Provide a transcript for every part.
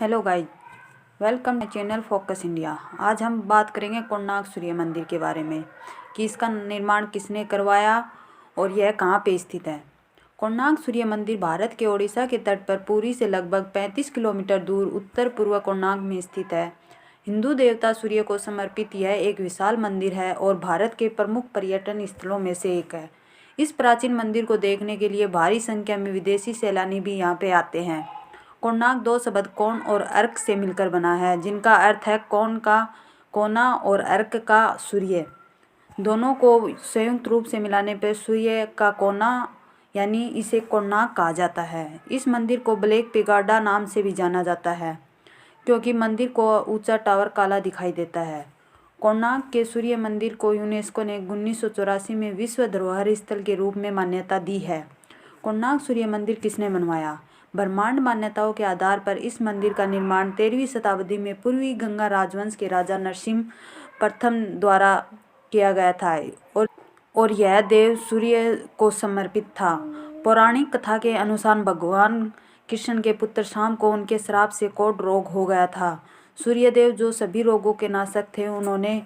Hello guys, welcome to channel focus India. आज हम बात करेंगे कोणार्क सूर्य मंदिर के बारे में कि इसका निर्माण किसने करवाया और यह कहाँ पे स्थित है। कोणार्क सूर्य मंदिर भारत के ओडिशा के तट पर पुरी से लगभग 35 किलोमीटर दूर उत्तर पूर्व कोणार्क में स्थित है। हिंदू देवता सूर्य को समर्पित यह एक विशाल मंदिर है और भारत के प्रमुख पर्यटन स्थलों में से एक है। इस प्राचीन मंदिर को देखने के लिए भारी संख्या में विदेशी सैलानी भी यहाँ पे आते हैं। कोणार्क दो शब्द कोण और अर्क से मिलकर बना है, जिनका अर्थ है कोण का कोना और अर्क का सूर्य। दोनों को संयुक्त रूप से मिलाने पर सूर्य का कोना यानी इसे कोणार्क कहा जाता है। इस मंदिर को ब्लैक पेगोडा नाम से भी जाना जाता है क्योंकि मंदिर को ऊंचा टावर काला दिखाई देता है। कोणार्क के सूर्य मंदिर को यूनेस्को ने 1984 में विश्व धरोहर स्थल के रूप में मान्यता दी है। कोणार्क सूर्य मंदिर किसने बनवाया? ब्रह्मांड मान्यताओं के आधार पर इस मंदिर का निर्माण 13वीं शताब्दी में पूर्वी गंगा राजवंश के राजा नरसिंह प्रथम द्वारा किया गया था और यह देव सूर्य को समर्पित था। पौराणिक कथा के अनुसार भगवान कृष्ण के पुत्र शाम को उनके श्राप से कोढ़ रोग हो गया था। सूर्यदेव जो सभी रोगों के नाशक थे, उन्होंने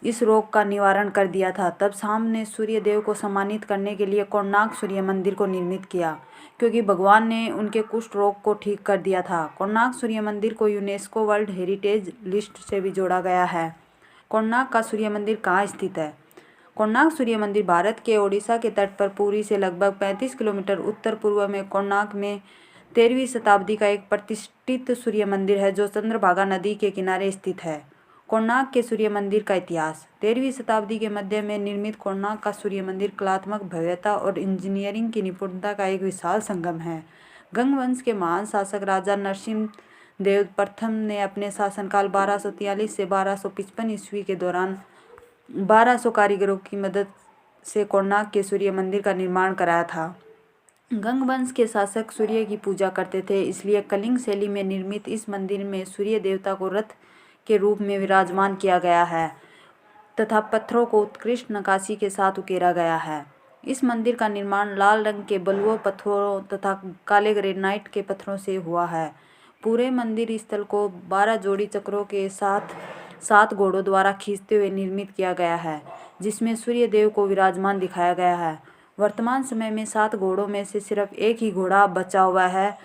इस रोग का निवारण कर दिया था। तब शाम ने सूर्यदेव को सम्मानित करने के लिए कोणार्क सूर्य मंदिर को निर्मित किया क्योंकि भगवान ने उनके कुष्ठ रोग को ठीक कर दिया था। कोणार्क सूर्य मंदिर को यूनेस्को वर्ल्ड हेरिटेज लिस्ट से भी जोड़ा गया है। कोणार्क का सूर्य मंदिर कहाँ स्थित है? कोणार्क सूर्य मंदिर भारत के ओडिशा के तट पर पुरी से लगभग 35 किलोमीटर उत्तर पूर्व में कोणार्क में 13वीं शताब्दी का एक प्रतिष्ठित सूर्य मंदिर है जो चंद्रभागा नदी के किनारे स्थित है। कोणार्क के सूर्य मंदिर का इतिहास 13वीं शताब्दी के मध्य में निर्मित कोणार्क का सूर्य मंदिर कलात्मक भव्यता और इंजीनियरिंग की निपुणता का एक विशाल संगम है। गंग वंश के महान शासक राजा नरसिंह देव प्रथम ने अपने शासनकाल 1243 से 1255 ईस्वी के दौरान 1200 कारीगरों की मदद से कोणार्क के सूर्य मंदिर का निर्माण कराया था। गंग वंश के शासक सूर्य की पूजा करते थे, इसलिए कलिंग शैली में निर्मित इस मंदिर में सूर्य देवता को रथ के रूप में विराजमान किया गया है तथा पत्थरों को उत्कृष्ट नक्काशी के साथ उकेरा गया है। इस मंदिर का निर्माण लाल रंग के बलुआ पत्थरों तथा काले ग्रेनाइट के पत्थरों से हुआ है। पूरे मंदिर स्थल को 12 जोड़ी चक्रों के साथ 7 घोड़ों द्वारा खींचते हुए निर्मित किया गया है, जिसमें सूर्य देव को विराजमान दिखाया गया है। वर्तमान समय में 7 घोड़ों में से सिर्फ एक ही घोड़ा बचा हुआ है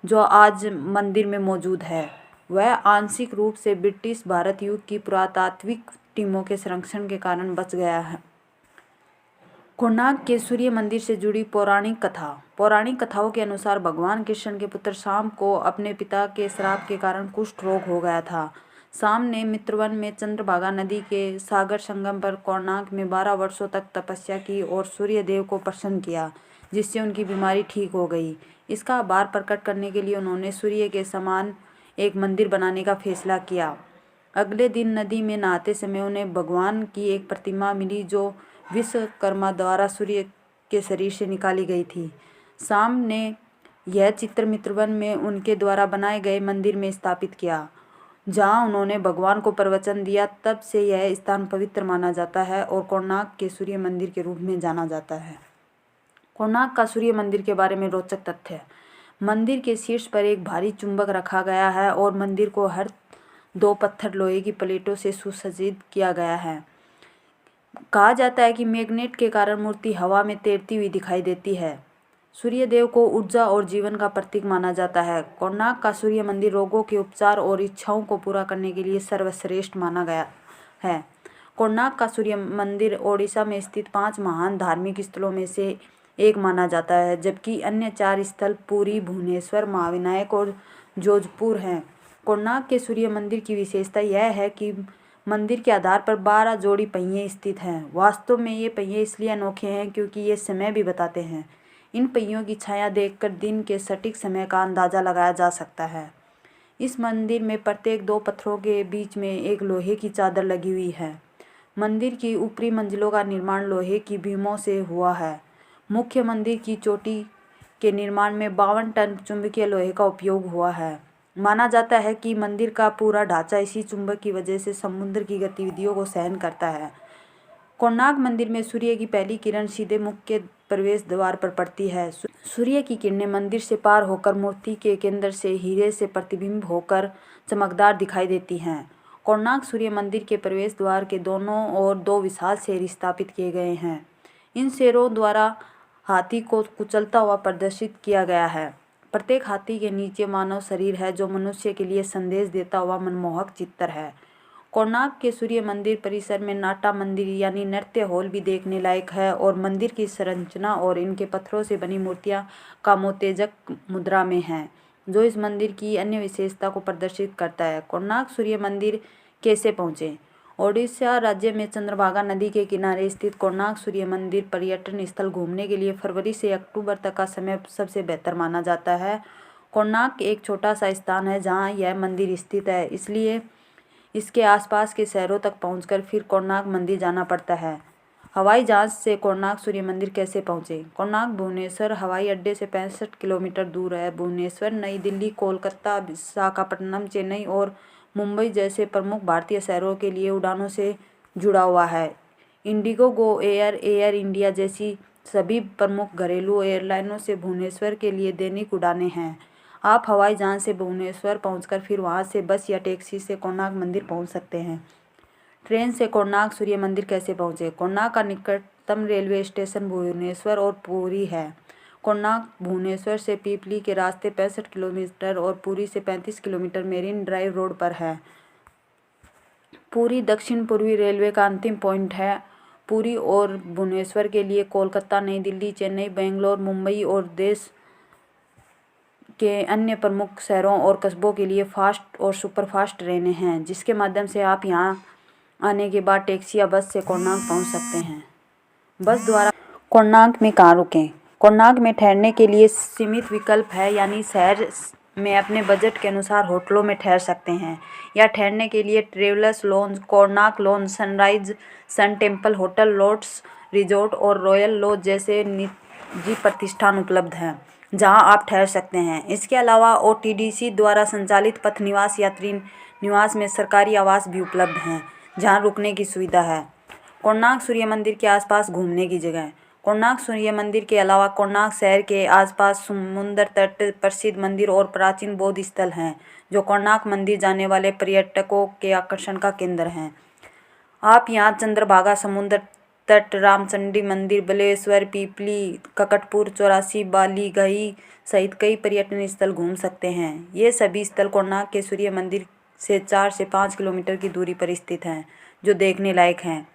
जो आज मंदिर में मौजूद है। वह आंशिक रूप से ब्रिटिश भारत युग की पुरातात्विक टीमों के संरक्षण के कारण बच गया है। कोणार्क के सूर्य मंदिर से जुड़ी पौराणिक कथा। पौराणिक कथाओं के अनुसार भगवान कृष्ण के पुत्र शाम को अपने पिता के श्राप के कारण कुष्ठ रोग हो गया था। शाम ने मित्रवन में चंद्रभागा नदी के सागर संगम पर कोणार्क में 12 वर्षों तक तपस्या की और सूर्य देव को प्रसन्न किया, जिससे उनकी बीमारी ठीक हो गई। इसका आभार प्रकट करने के लिए उन्होंने सूर्य के समान एक मंदिर बनाने का फैसला किया। अगले दिन नदी में नहाते समय उन्हें भगवान की एक प्रतिमा मिली जो विश्वकर्मा द्वारा सूर्य के शरीर से निकाली गई थी। शाम ने यह चित्र मित्रवन में उनके द्वारा बनाए गए मंदिर में स्थापित किया, जहां उन्होंने भगवान को प्रवचन दिया। तब से यह स्थान पवित्र माना जाता है और कोणार्क के सूर्य मंदिर के रूप में जाना जाता है। कोणार्क का सूर्य मंदिर के बारे में रोचक तथ्य। मंदिर के शीर्ष पर एक भारी चुंबक रखा गया है और मंदिर को हर 2 पत्थर लोहे की प्लेटों से सुसज्जित किया गया है। कहा जाता है कि मैग्नेट के कारण मूर्ति हवा में तैरती हुई दिखाई देती है। सूर्य देव को ऊर्जा और जीवन का प्रतीक माना जाता है। कोणार्क का सूर्य मंदिर रोगों के उपचार और इच्छाओं को पूरा करने के लिए सर्वश्रेष्ठ माना गया है। कोणार्क का सूर्य मंदिर ओडिशा में स्थित 5 महान धार्मिक स्थलों में से एक माना जाता है, जबकि अन्य 4 स्थल पुरी, भुवनेश्वर, महाविनायक और जोधपुर हैं। कोणार्क के सूर्य मंदिर की विशेषता यह है कि मंदिर के आधार पर 12 जोड़ी पहिए स्थित हैं। वास्तव में ये पहिए इसलिए अनोखे हैं क्योंकि ये समय भी बताते हैं। इन पहियों की छाया देखकर दिन के सटीक समय का अंदाजा लगाया जा सकता है। इस मंदिर में प्रत्येक 2 पत्थरों के बीच में एक लोहे की चादर लगी हुई है। मंदिर की ऊपरी मंजिलों का निर्माण लोहे की बीमों से हुआ है। मुख्य मंदिर की चोटी के निर्माण में 52 टन चुंबकीय लोहे का उपयोग हुआ है। माना जाता है कि मंदिर का पूरा ढांचा इसी चुंबक की वजह से समुद्र की गतिविधियों को सहन करता है। कोणार्क मंदिर में सूर्य की पहली किरण सीधे मुख के प्रवेश द्वार पर पड़ती है। सूर्य की किरणें मंदिर से पार होकर मूर्ति के केंद्र से हीरे से प्रतिबिंब होकर चमकदार दिखाई देती हैं। कोणार्क सूर्य मंदिर के प्रवेश द्वार के दोनों ओर 2 विशाल शेर स्थापित किए गए हैं। इन शेरों द्वारा हाथी को कुचलता हुआ प्रदर्शित किया गया है। प्रत्येक हाथी के नीचे मानव शरीर है, जो मनुष्य के लिए संदेश देता हुआ मनमोहक चित्र है। कोणार्क के सूर्य मंदिर परिसर में नाट्य मंदिर यानी नृत्य हॉल भी देखने लायक है और मंदिर की संरचना और इनके पत्थरों से बनी मूर्तियां कामोत्तेजक मुद्रा में हैं, जो इस मंदिर की अन्य विशेषता को प्रदर्शित करता है। कोणार्क सूर्य मंदिर कैसे पहुँचे? ओडिशा राज्य में चंद्रभागा नदी के किनारे स्थित कोणार्क सूर्य मंदिर पर्यटन स्थल घूमने के लिए फरवरी से अक्टूबर तक का समय सबसे बेहतर माना जाता है। कोणार्क एक छोटा सा स्थान है जहाँ यह मंदिर स्थित है, इसलिए इसके आसपास के शहरों तक पहुंचकर फिर कोणार्क मंदिर जाना पड़ता है। हवाई जहाज से कोणार्क सूर्य मंदिर कैसे पहुंचे? कोणार्क भुवनेश्वर हवाई अड्डे से 65 किलोमीटर दूर है। भुवनेश्वर नई दिल्ली, कोलकाता, विशाखापट्टनम, चेन्नई और मुंबई जैसे प्रमुख भारतीय शहरों के लिए उड़ानों से जुड़ा हुआ है। Indigo, Go Air, air India जैसी सभी प्रमुख घरेलू एयरलाइनों से भुवनेश्वर के लिए दैनिक उड़ानें हैं। आप हवाई जहाज से भुवनेश्वर पहुंचकर फिर वहां से बस या टैक्सी से कोणार्क मंदिर पहुंच सकते हैं। ट्रेन से कोणार्क सूर्य मंदिर कैसे पहुंचे? कोणार्क का निकटतम रेलवे स्टेशन भुवनेश्वर और पुरी है। कोणार्क भुवनेश्वर से पीपली के रास्ते 65 किलोमीटर और पुरी से 35 किलोमीटर मेरीन ड्राइव रोड पर है। पुरी दक्षिण पूर्वी रेलवे का अंतिम पॉइंट है। पुरी और भुवनेश्वर के लिए कोलकाता, नई दिल्ली, चेन्नई, बेंगलोर, मुंबई और देश के अन्य प्रमुख शहरों और कस्बों के लिए फास्ट और सुपरफास्ट ट्रेनें हैं, जिसके माध्यम से आप यहां आने के बाद टैक्सी या बस से कोणार्क पहुंच सकते हैं। बस द्वारा कोणार्क में कहाँ रुकें? कोणार्क में ठहरने के लिए सीमित विकल्प है, यानी शहर में अपने बजट के अनुसार होटलों में ठहर सकते हैं या ठहरने के लिए travellers lounge, Konark lounge, sunrise, sun temple hotel, lords resort और रॉयल लॉज जैसे निजी प्रतिष्ठान उपलब्ध हैं, जहां आप ठहर सकते हैं। इसके अलावा ओटीडीसी द्वारा संचालित पथ निवास यात्री निवास में सरकारी आवास भी उपलब्ध हैं, जहां रुकने की सुविधा है। कोणार्क सूर्य मंदिर के आसपास घूमने की जगह। कोणार्क सूर्य मंदिर के अलावा कोणार्क शहर के आसपास समुद्र तट, प्रसिद्ध मंदिर और प्राचीन बौद्ध स्थल हैं, जो कोणार्क मंदिर जाने वाले पर्यटकों के आकर्षण का केंद्र हैं। आप यहाँ चंद्रभागा समुद्र तट, रामचंडी मंदिर, बलेश्वर, पीपली, ककटपुर, 84, बालीगई सहित कई पर्यटन स्थल घूम सकते हैं। ये सभी स्थल कोणार्क के सूर्य मंदिर से 4 से 5 किलोमीटर की दूरी पर स्थित हैं, जो देखने लायक हैं।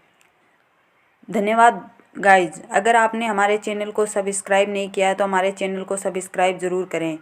धन्यवाद गाइज। अगर आपने हमारे चैनल को सब्सक्राइब नहीं किया है तो हमारे चैनल को सब्सक्राइब ज़रूर करें।